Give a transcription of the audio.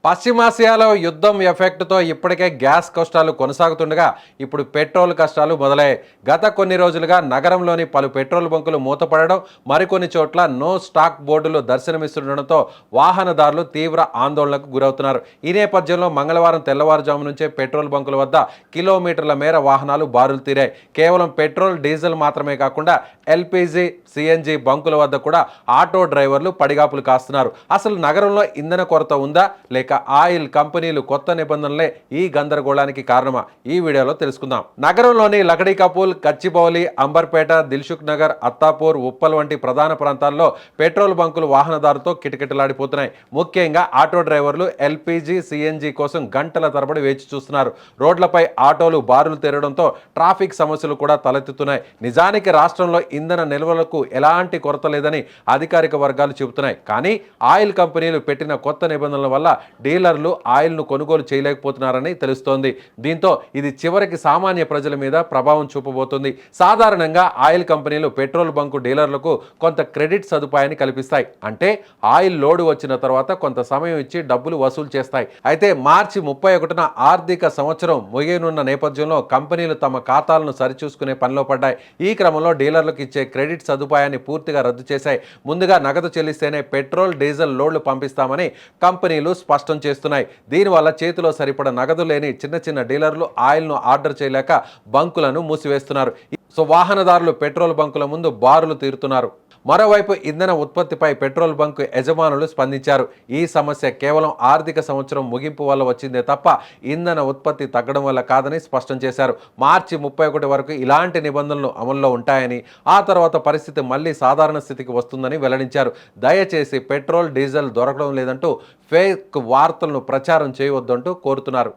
పశ్చిమాసియాలో యుద్ధం ఎఫెక్ట్తో ఇప్పటికే గ్యాస్ కష్టాలు కొనసాగుతుండగా ఇప్పుడు పెట్రోల్ కష్టాలు మొదలయ్యాయి. గత కొన్ని రోజులుగా నగరంలోని పలు పెట్రోల్ బంకులు మూతపడడం, మరికొన్ని చోట్ల నో స్టాక్ బోర్డులు దర్శనమిస్తుండటంతో వాహనదారులు తీవ్ర ఆందోళనకు గురవుతున్నారు. ఈ నేపథ్యంలో మంగళవారం తెల్లవారుజాము నుంచే పెట్రోల్ బంకుల వద్ద కిలోమీటర్ల మేర వాహనాలు బారులు తీరాయి. కేవలం పెట్రోల్, డీజిల్ మాత్రమే కాకుండా ఎల్పీజీ, సిఎన్జి బంకుల వద్ద కూడా ఆటో డ్రైవర్లు పడిగాపులు కాస్తున్నారు. అసలు నగరంలో ఇంధన కొరత ఉందా, లేక ఆయిల్ కంపెనీలు కొత్త నిబంధనలే ఈ గందరగోళానికి కారణమా? ఈ వీడియోలో తెలుసుకుందాం. నగరంలోని లకడీకపూల్, గచ్చిబౌలి, అంబర్పేట, దిల్సుఖ్ నగర్, అత్తాపూర్, ఉప్పల్ వంటి ప్రధాన ప్రాంతాల్లో పెట్రోల్ బంకులు వాహనదారుతో కిటకిటలాడిపోతున్నాయి. ముఖ్యంగా ఆటో డ్రైవర్లు ఎల్పీజీ, సిఎన్జి కోసం గంటల తరబడి వేచి చూస్తున్నారు. రోడ్లపై ఆటోలు బారులు తెరవడంతో ట్రాఫిక్ సమస్యలు కూడా తలెత్తుతున్నాయి. నిజానికి రాష్ట్రంలో ఇంధన నిల్వలకు ఎలాంటి కొరత లేదని అధికారిక వర్గాలు చెబుతున్నాయి. కానీ ఆయిల్ కంపెనీలు పెట్టిన కొత్త నిబంధనల వల్ల డీలర్లు ఆయిల్ను కొనుగోలు చేయలేకపోతున్నారని తెలుస్తోంది. దీంతో ఇది చివరికి సామాన్య ప్రజల మీద ప్రభావం చూపబోతుంది. సాధారణంగా ఆయిల్ కంపెనీలు పెట్రోల్ బంకు డీలర్లకు కొంత క్రెడిట్ సదుపాయాన్ని కల్పిస్తాయి. అంటే ఆయిల్ లోడు వచ్చిన తర్వాత కొంత సమయం ఇచ్చి డబ్బులు వసూలు చేస్తాయి. అయితే మార్చి 31న ఆర్థిక సంవత్సరం ముగియనున్న నేపథ్యంలో కంపెనీలు తమ ఖాతాలను సరిచూసుకునే పనిలో పడ్డాయి. ఈ క్రమంలో డీలర్లకు ఇచ్చే క్రెడిట్ సదుపాయాన్ని పూర్తిగా రద్దు చేశాయి. ముందుగా నగదు చెల్లిస్తేనే పెట్రోల్, డీజిల్ లోడ్లు పంపిస్తామని కంపెనీలు స్పష్టం చేస్తున్నాయి. దీనివల్ల చేతిలో సరిపడ నగదు లేని చిన్న చిన్న డీలర్లు ఆయిల్ను ఆర్డర్ చేయలేక బంకులను మూసివేస్తున్నారు. సో వాహనదారులు పెట్రోల్ బంకుల ముందు బారులు తీరుతున్నారు. మరోవైపు ఇంధన ఉత్పత్తిపై పెట్రోల్ బంకు యజమానులు స్పందించారు. ఈ సమస్య కేవలం ఆర్థిక సంవత్సరం ముగింపు వల్ల వచ్చిందే తప్ప ఇంధన ఉత్పత్తి తగ్గడం వల్ల కాదని స్పష్టం చేశారు. మార్చి 31 వరకు ఇలాంటి నిబంధనలు అమల్లో ఉంటాయని, ఆ తర్వాత పరిస్థితి మళ్లీ సాధారణ స్థితికి వస్తుందని వెల్లడించారు. దయచేసి పెట్రోల్, డీజిల్ దొరకడం లేదంటూ ఫేక్ వార్తలను ప్రచారం చేయవద్దంటూ కోరుతున్నారు.